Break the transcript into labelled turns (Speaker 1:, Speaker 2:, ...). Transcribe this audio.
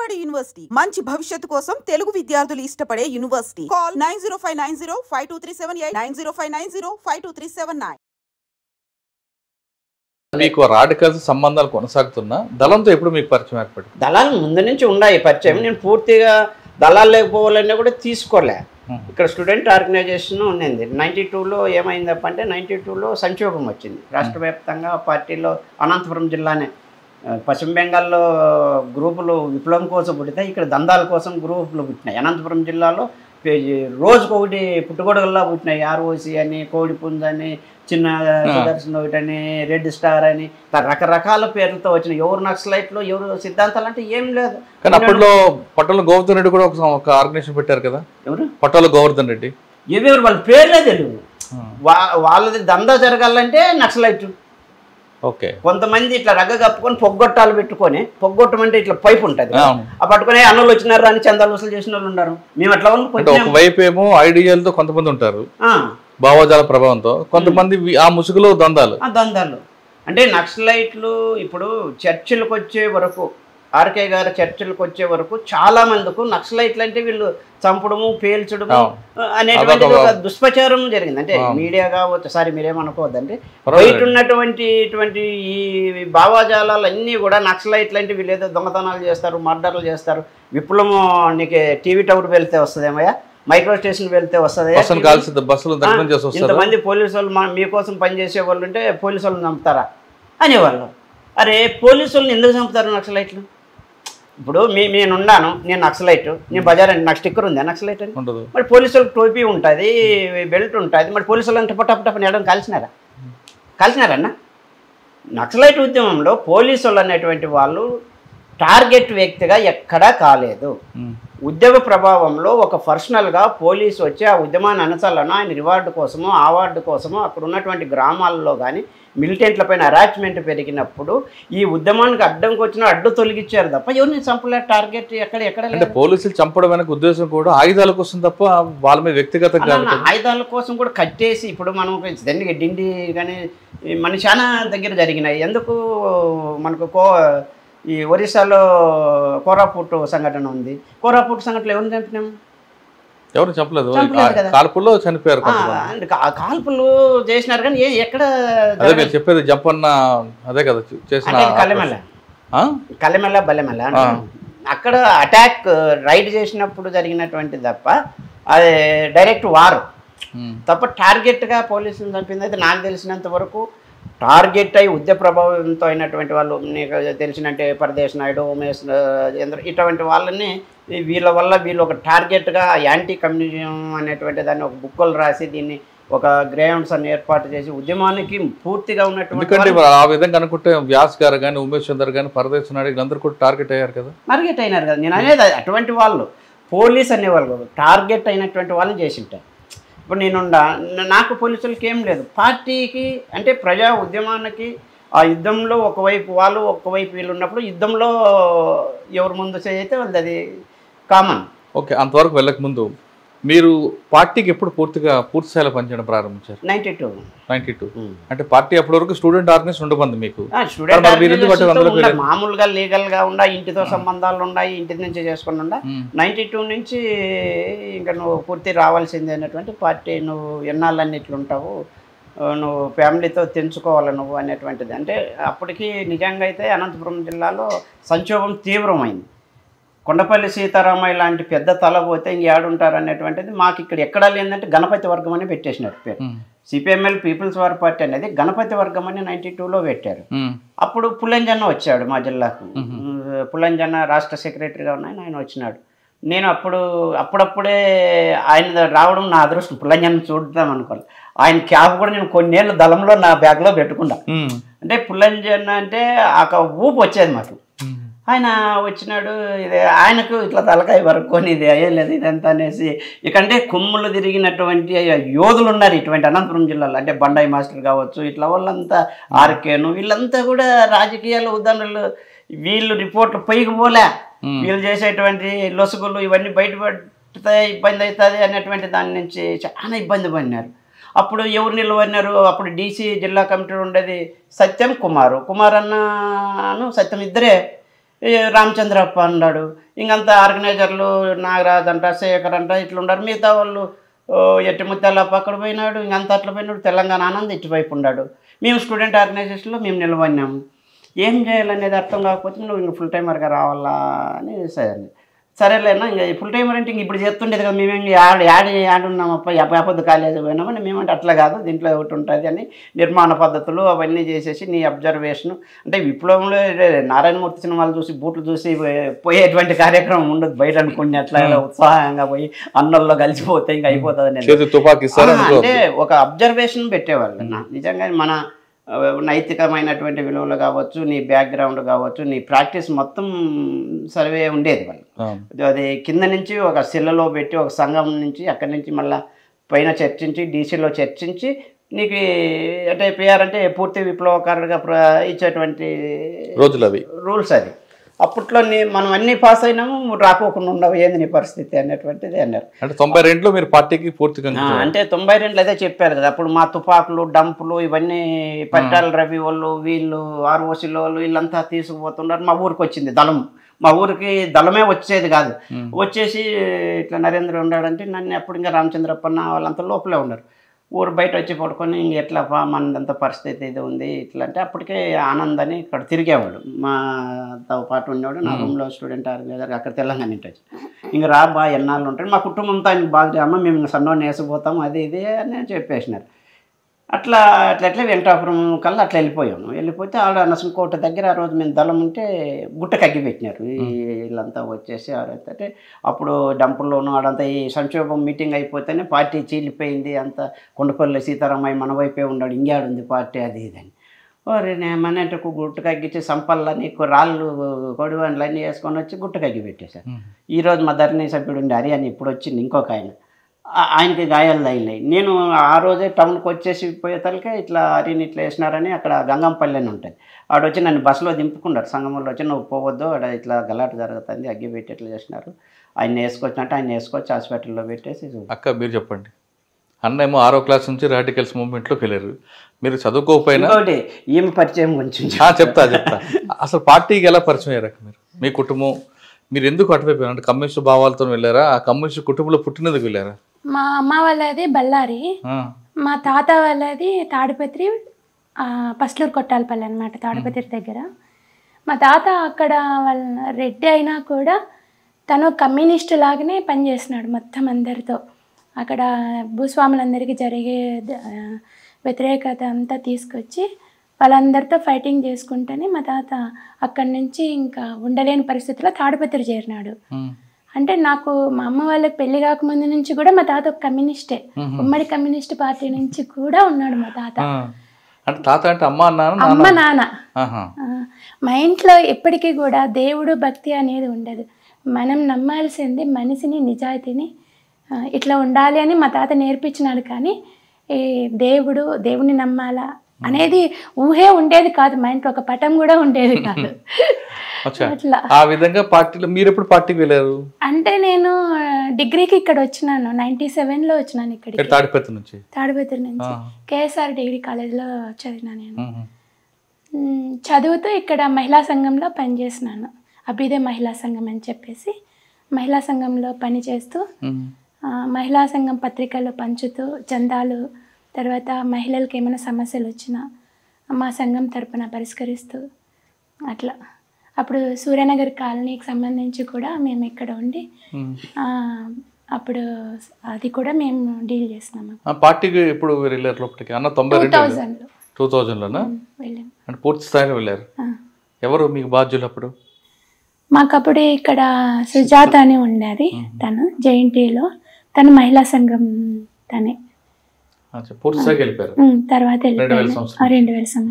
Speaker 1: Vijayawada university మంచి భవిష్యత్తు కోసం తెలుగు విద్యార్థులు ఇష్టపడే యూనివర్సిటీ. కాల్ 9059052378 9059052379.
Speaker 2: మీకు రాడికల్స్ సంబంధాలు కొనసాగుతున్నా దళంతో ఎప్పుడు మీకు పరిచయం ఏర్పడింది?
Speaker 3: దళాలు ముందు నుంచి ఉన్నాయి పరిచయం. నేను పూర్తిగా దళాలు లేకపోవాలన్నా కూడా తీసుకోలే. ఇక్కడ స్టూడెంట్ ఆర్గనైజేషన్ ఉన్నింది. 92లో ఏమైందప్ప అంటే 92లో సంక్షోభం వచ్చింది రాష్ట్ర వ్యాప్తంగా. పార్టీలో అనంతపురం జిల్లానే పశ్చిమ బెంగాల్లో గ్రూపులు విప్లవం కోసం పుట్టితే ఇక్కడ దందాల కోసం గ్రూపులు పుట్టినాయి. అనంతపురం జిల్లాలో రోజుకొకటి పుట్టుగొడుగుల్లా పుట్టినాయి. ఆర్ఓసి అని, కోడిపుంజ్ అని, చిన్న సుదర్శన్ ఒకటి అని, రెడ్ స్టార్ అని రకరకాల పేర్లతో వచ్చిన. ఎవరు నక్సలైట్లు, ఎవరు సిద్ధాంతాలు అంటే ఏం లేదు.
Speaker 2: కానీ అప్పట్లో పట్టాల గోవర్ధన్ రెడ్డి కూడా ఒక ఆర్గనైజేషన్ పెట్టారు కదా. ఎవరు? పట్టాల గోవర్ధన్ రెడ్డి.
Speaker 3: ఎవరు వాళ్ళ పేర్లే తెలియదు. వాళ్ళది దందా జరగాలంటే నక్సలైట్.
Speaker 2: ఓకే.
Speaker 3: కొంతమంది ఇట్లా రగ్గ కప్పుకొని పొగ్గొట్టాలు పెట్టుకొని, పొగ్గొట్టమంటే ఇట్లా పైపు ఉంటుంది, ఆ పట్టుకుని అన్నలు వచ్చినారు అని చందాలు వసూలు చేసిన వాళ్ళు ఉన్నారు. మేము అట్లా
Speaker 2: వైపు ఏమో ఐడియాలతో కొంతమంది ఉంటారు, భావజాల ప్రభావంతో, కొంతమంది ఆ ముసుగులో దందాలు.
Speaker 3: అంటే నక్సలైట్లు ఇప్పుడు చర్చిలకు వచ్చే వరకు, ఆర్కే గారు చర్చిలకు వచ్చే వరకు చాలా మందికి నక్సలైట్లు అంటే వీళ్ళు చంపడము, పేల్చడము అనేటువంటి ఒక దుష్ప్రచారం జరిగింది. అంటే మీడియా కావచ్చు, సారీ మీరేమనుకోవద్దండి, బయట ఉన్నటువంటి ఈ భావజాలాలు అన్నీ కూడా నక్సలైట్లు అంటే వీళ్ళు ఏదో దొంగతనాలు చేస్తారు, మర్డర్లు చేస్తారు. విప్లవం నీకు టీవీ టవర్ వెళ్తే వస్తుందేమయ్యా, మైక్రో స్టేషన్ వెళ్తే వస్తుంది, ఇంతమంది పోలీసు వాళ్ళు మీకోసం పనిచేసే వాళ్ళు ఉంటే పోలీసు వాళ్ళని చంపుతారా అనేవాళ్ళు. అరే పోలీసు వాళ్ళని ఎందుకు చంపుతారు నక్సలైట్లు? ఇప్పుడు నేనున్నాను, నేను నక్సలైట్, నేను బజార్ అంటే నాకు స్టిక్కర్ ఉంది నక్సలైట్ అని. మరి పోలీసు వాళ్ళకి టోపీ ఉంటుంది, బెల్ట్ ఉంటుంది, మరి పోలీసు వాళ్ళని టపటపని వేయడం కలిసినారన్న. నక్సలైట్ ఉద్యమంలో పోలీసు వాళ్ళు అనేటువంటి వాళ్ళు టార్గెట్ వ్యక్తిగా ఎక్కడా కాలేదు. ఉద్యమ ప్రభావంలో ఒక పర్సనల్గా పోలీసు వచ్చి ఆ ఉద్యమాన్ని అనచాలను ఆయన రివార్డు కోసమో, అవార్డు కోసమో అక్కడ ఉన్నటువంటి గ్రామాల్లో కానీ మిలిటెంట్ల పైన అరాచ్మెంట్ పెరిగినప్పుడు ఈ ఉద్యమానికి అడ్డంకి వచ్చిన అడ్డు తొలగించారు తప్ప ఎవరిని చంపలే. టార్గెట్ ఎక్కడ
Speaker 2: అంటే పోలీసులు చంపడం వెనక ఉద్దేశం కూడా ఆయుధాల కోసం తప్ప వాళ్ళ మీద వ్యక్తిగతంగా
Speaker 3: ఆయుధాల కోసం కూడా కట్టేసి ఇప్పుడు మనం డిండి కానీ మన చాలా దగ్గర జరిగినాయి. ఎందుకు మనకు ఈ ఒరిస్సాలో కోరాపుట్ సంఘటన ఉంది. కోరాపుట్ సంఘటనలో ఎవరిని చంపినాము?
Speaker 2: ఎవరు చెప్పలేదు, కాల్పుల్లో చనిపోయారు.
Speaker 3: కాల్పులు చేసినారు కానీ ఎక్కడ
Speaker 2: చెప్పేది జంపన్న అదే కదా చేసిన
Speaker 3: కల్లెమెల్ల బల్లెమెల్ల అక్కడ అటాక్ రైడ్ చేసినప్పుడు జరిగినటువంటి తప్ప అది డైరెక్ట్ వార్ తప్ప టార్గెట్గా పోలీసులు చంపింది అయితే నాకు తెలిసినంత వరకు. టార్గెట్ అయి ఉద్య ప్రభావంతో అయినటువంటి వాళ్ళు నీకు తెలిసినట్టే పరదేశ్ నాయుడు, ఉమేష్ ఇటువంటి వాళ్ళని వీళ్ళ వల్ల వీళ్ళు ఒక టార్గెట్గా యాంటీ కమ్యూనిజం అనేటువంటి దాన్ని ఒక బుక్కులు రాసి దీన్ని ఒక గ్రౌండ్స్ అని ఏర్పాటు చేసి ఉద్యమానికి పూర్తిగా ఉన్నటువంటి
Speaker 2: ఆ విధంగా అనుకుంటే వ్యాస్ గారు కానీ, ఉమేష్ చందర్ కానీ, పరదేశ్ నాయుడు వీళ్ళందరూ కూడా టార్గెట్ అయ్యారు కదా.
Speaker 3: నేను అనేది అటువంటి వాళ్ళు పోలీస్ అనేవాళ్ళు టార్గెట్ అయినటువంటి వాళ్ళని చేసింటారు. ఇప్పుడు నాకు పోలీసులకి ఏం లేదు, పార్టీకి అంటే ప్రజా ఉద్యమానికి ఆ యుద్ధంలో ఒకవైపు వాళ్ళు ఒకవైపు వీళ్ళు ఉన్నప్పుడు యుద్ధంలో ఎవరు ముందు అయితే వాళ్ళది అది కామన్.
Speaker 2: ఓకే. అంతవరకు వెళ్ళక ముందు మీరు పార్టీకి ఎప్పుడు పూర్తి స్థాయిలో పనిచేయడం ప్రారంభించారు? 92. అంటే పార్టీ అప్పటి వరకు స్టూడెంట్ ఆర్గనైజేషన్ ఉండబంది మీకు?
Speaker 3: మామూలుగా లీగల్గా ఉండా, ఇంటితో సంబంధాలు ఉన్నాయి, ఇంటి నుంచి చేసుకుని ఉండా. 92 నుంచి ఇంకా నువ్వు పూర్తి రావాల్సిందే అనేటువంటి పార్టీ. నువ్వు ఎన్నాళ్ళని ఇట్లుంటావు, నువ్వు ఫ్యామిలీతో తెంచుకోవాలి నువ్వు అనేటువంటిది. అంటే అప్పటికి నిజంగా అయితే అనంతపురం జిల్లాలో సంక్షోభం తీవ్రమైంది. కొండపల్లి సీతారామయ్య లాంటి పెద్ద తల పోతే ఇంకేడుంటారు అనేటువంటిది మాకు ఇక్కడ ఎక్కడా లేదంటే గణపతి వర్గం అని పెట్టేసినారు పేరు. సిపిఎంఎల్ పీపుల్స్ వార్ పార్టీ అనేది గణపతి వర్గం అని 92లో పెట్టారు. అప్పుడు పుల్లంజన్న వచ్చాడు మా జిల్లాకు. పుల్లంజన్న రాష్ట్ర సెక్రటరీగా ఉన్నాయి, ఆయన వచ్చినాడు. నేను అప్పుడప్పుడే ఆయన రావడం నా అదృష్టం. పుల్లంజన్న చూద్దాం అనుకోవాలి. ఆయన క్యాప్ కూడా నేను కొన్నేళ్ళు దళంలో నా బ్యాగ్లో పెట్టుకున్నా. అంటే పుల్లంజన్న అంటే ఒక ఊపు వచ్చేది మాకు. ఆయన వచ్చినాడు, ఇది ఆయనకు ఇట్లా తలకాయ వరకొని ఇది అయ్యలేదు ఇదంతా అనేసి. ఇకంటే కొమ్ములు తిరిగినటువంటి యోధులు ఉన్నారు ఇటువంటి అనంతపురం జిల్లాలో. అంటే బండాయి మాస్టర్ కావచ్చు, ఇట్లా వాళ్ళంతా ఆర్కేను వీళ్ళంతా కూడా రాజకీయాల ఉదాహరణలు. వీళ్ళు రిపోర్ట్లు పైకి పోలే, వీళ్ళు చేసేటువంటి లొసుగులు ఇవన్నీ బయటపడితే ఇబ్బంది అవుతుంది అనేటువంటి దాని నుంచి చాలా ఇబ్బంది పడినారు. అప్పుడు ఎవరు నిలవన్నారు? అప్పుడు డీసీ జిల్లా కమిటీ ఉండేది సత్యం కుమార్ అన్నను సత్యం ఇద్దరే. రామచంద్రప్ప అన్నాడు, ఇంకంతా ఆర్గనైజర్లు నాగరాజ్ అంట, శేఖర్ అంట ఇట్లా ఉన్నారు. మిగతా వాళ్ళు ఎట్టిముత్యాలప్ప అక్కడ పోయినాడు, ఇంకంతా అట్లా పోయినాడు. తెలంగాణ ఆనంద్ ఇటువైపు ఉన్నాడు. మేము స్టూడెంట్ ఆర్గనైజేషన్లో మేము నిలబడినాము. ఏం చేయాలనేది అర్థం కాకపోతే నువ్వు ఇంక ఫుల్ టైమర్గా రావాలా అని సరే సరేలేనా, ఇంకా ఫుల్ టైమర్ అంటే ఇంక ఇప్పుడు చేస్తుండేది కదా, మేము యాడ్ ఉన్నామప్ప యాపొద్దు కాలేజీ పోయినామని. మేమంటే అట్లా కాదు, దీంట్లో ఒకటి ఉంటుంది అని నిర్మాణ పద్ధతులు అవన్నీ చేసేసి నీ అబ్జర్వేషన్ అంటే విప్లవంలో నారాయణమూర్తి సినిమాలు చూసి బూట్లు చూసి పోయేటువంటి కార్యక్రమం ఉండదు బయట అనుకుని. అట్లా ఉత్సాహంగా పోయి అన్నల్లో కలిసిపోతే ఇంకా అయిపోతుంది అంటే ఒక అబ్జర్వేషన్ పెట్టేవాళ్ళు. నిజంగా మన నైతికమైనటువంటి విలువలు కావచ్చు, నీ బ్యాక్గ్రౌండ్ కావచ్చు, నీ ప్రాక్టీస్ మొత్తం సర్వే ఉండేది వాళ్ళు. అది కింద నుంచి ఒక శిలలో పెట్టి ఒక సంఘం నుంచి అక్కడి నుంచి మళ్ళీ పైన చర్చించి డీసీలో చర్చించి నీకు అంటే పిఆర్ అంటే పూర్తి విప్లవకారుడిగా ఇచ్చేటువంటి రోజులు అవి రూల్స్. అది అప్పట్లో మనం అన్ని పాస్ అయినాము, రాకోకుండా ఉండవు ఏంది నీ పరిస్థితి అనేటువంటిది అన్నారు.
Speaker 2: అంటే 92లో మీరు పార్టీకి పూర్తిగా
Speaker 3: అంటే 92 అదే చెప్పారు కదా. అప్పుడు మా తుపాకులు డంపులు ఇవన్నీ పరిటాల రవి వాళ్ళు వీళ్ళు ఆర్ఓసీలో వాళ్ళు వీళ్ళంతా తీసుకుపోతున్నారు. మా ఊరికి వచ్చింది దళం, మా ఊరికి దళమే వచ్చేది కాదు. వచ్చేసి ఇట్లా నరేంద్ర ఉన్నాడంటే నన్ను అప్పుడు ఇంకా రామచంద్రప్పన్న వాళ్ళంతా లోపలే ఉన్నారు. ఊరు బయట వచ్చి పడుకొని ఇంక ఎట్లా మనదంత పరిస్థితి ఇది ఉంది ఇట్లా అంటే అప్పటికే ఆనంద్ అని ఇక్కడ తిరిగేవాడు, మాతో పాటు ఉండేవాడు. నా రూమ్లో స్టూడెంట్ ఆర్గనైజర్ అక్కడ తెలంగాణ నుంచి వచ్చి ఇంక రా బాగా ఎన్నాళ్ళు ఉంటాడు, మా కుటుంబంతో ఆయనకు బాగా అమ్మ మేము సన్నోని వేసిపోతాం అది ఇది అని చెప్పేసినారు. అట్లా వెంకటాపురం కల్లా అట్లా వెళ్ళిపోయాము. వెళ్ళిపోతే ఆడ నరసింహకోట దగ్గర ఆ రోజు మేము దళం ఉంటే గుట్టకు అగ్గి పెట్టినారు. వీళ్ళంతా వచ్చేసి ఆడైతే అప్పుడు డంపుల్లోనూ ఆడంతా ఈ సంక్షోభం మీటింగ్ అయిపోతేనే పార్టీ చీలిపోయింది. అంత కొండపల్లి సీతారామయ్య మన వైపే ఉన్నాడు, ఇంకేడుంది పార్టీ అది ఇదని. నేమనంటే గుట్టకు అగ్గిచ్చి సంపల్లని రాళ్ళు కొడివన్లు అన్నీ వేసుకొని వచ్చి గుట్టకు అగ్గి పెట్టేశారు. ఈరోజు మా ధరణి సభ్యుడు ఉండే హరి అని ఇప్పుడు వచ్చింది ఇంకొక ఆయనకి గాయాలు తగిలినాయి. నేను ఆ రోజే టౌన్కి వచ్చేసి పోయేతలకే ఇట్లా హరిని ఇట్లా వేసినారని అక్కడ గంగంపల్లి అని ఉంటుంది. ఆడొచ్చి నన్ను బస్సులో దింపుకున్నారు. సంగమంలో వచ్చి నువ్వు పోవద్దు, ఆడ ఇట్లా గలాట జరుగుతుంది అగ్గి పెట్టి ఎట్లా చేసినారు. ఆయన వేసుకొచ్చినట్టు ఆయన వేసుకొచ్చి హాస్పిటల్లో పెట్టేసి.
Speaker 2: అక్క మీరు చెప్పండి, అన్న ఏమో 6వ క్లాస్ నుంచి రాడికల్స్ మూవ్మెంట్లోకి వెళ్ళారు, మీరు చదువుకోకపోయినా
Speaker 3: ఏమి పరిచయం కొంచెం
Speaker 2: చెప్తా అసలు పార్టీకి ఎలా పరిచయం అయ్యారు మీరు, మీ కుటుంబం, మీరు ఎందుకు అటువైపు అంటే కమ్యూనిస్ట్ భావాలతో వెళ్ళారా, ఆ కమ్యూనిస్ట్ కుటుంబంలో పుట్టినందుకు వెళ్ళారా?
Speaker 4: మా అమ్మ వాళ్ళది బళ్ళారి, మా తాత వాళ్ళది తాడిపత్రి పస్లూరు కొట్టాలపల్లి అనమాట, తాడిపత్రి దగ్గర. మా తాత అక్కడ వాళ్ళ రెడ్డి అయినా కూడా తను కమ్యూనిస్ట్ లాగానే పనిచేస్తున్నాడు మొత్తం అందరితో. అక్కడ భూస్వాములందరికీ జరిగే వ్యతిరేకత అంతా తీసుకొచ్చి వాళ్ళందరితో ఫైటింగ్ చేసుకుంటేనే మా తాత అక్కడి నుంచి ఇంకా ఉండలేని పరిస్థితిలో తాడిపత్రి చేరినాడు. అంటే నాకు మా అమ్మ వాళ్ళకి పెళ్లి కాకముందు నుంచి కూడా మా తాత ఒక కమ్యూనిస్టే, ఉమ్మడి కమ్యూనిస్ట్ పార్టీ నుంచి కూడా ఉన్నాడు మా తాత. అమ్మ నాన్న. మా ఇంట్లో ఎప్పటికీ కూడా దేవుడు భక్తి అనేది ఉండదు. మనం నమ్మాల్సింది మనిషిని, నిజాయితీని, ఇట్లా ఉండాలి అని మా తాత నేర్పించినాడు. కానీ ఈ దేవుడిని నమ్మాలా అనేది ఊహే ఉండేది కాదు. మా ఇంట్లో ఒక పటం కూడా ఉండేది కాదు. అట్లా
Speaker 2: ఆ విధంగా పార్టీలో మీరు ఎప్పుడు పార్టీకి వెళ్ళారు?
Speaker 4: అంటే నేను డిగ్రీకి ఇక్కడ వచ్చినాను, 97లో వచ్చినాను ఇక్కడికి, తాడిపత్రి నుంచి కేఎస్ఆర్ డిగ్రీ కాలేజ్లో చదివినా. నేను చదువుతూ ఇక్కడ మహిళా సంఘంలో పనిచేసినాను. అభ్యుదయ మహిళా సంఘం అని చెప్పేసి మహిళా సంఘంలో పనిచేస్తూ మహిళా సంఘం పత్రికలు పంచుతూ చందాలు, తర్వాత మహిళలకు ఏమైనా సమస్యలు వచ్చినా మా సంఘం తరపున పరిష్కరిస్తూ అట్లా. అప్పుడు సూర్యనగర్ కాలనీకి సంబంధించి కూడా మేము ఇక్కడ ఉండి అప్పుడు అది కూడా మేము డీల్ చేస్తున్నాము.
Speaker 2: పార్టీకి ఎప్పుడు వెళ్ళారు లోపలికి? అన్న 2000లోనా
Speaker 4: వెళ్ళాము.
Speaker 2: అంటే పూర్తి స్థాయిలో వెళ్ళారు. ఎవరు మీకు బాధ్యులు అప్పుడు?
Speaker 4: మాకప్పుడు ఇక్కడ సుజాత అని ఉండేది, తను జేఎన్టీలో, తను మహిళా సంఘం తనే.
Speaker 2: పూర్తి స్థాయికి వెళ్ళిపోయారు
Speaker 4: తర్వాత 2000 సంవత్సరం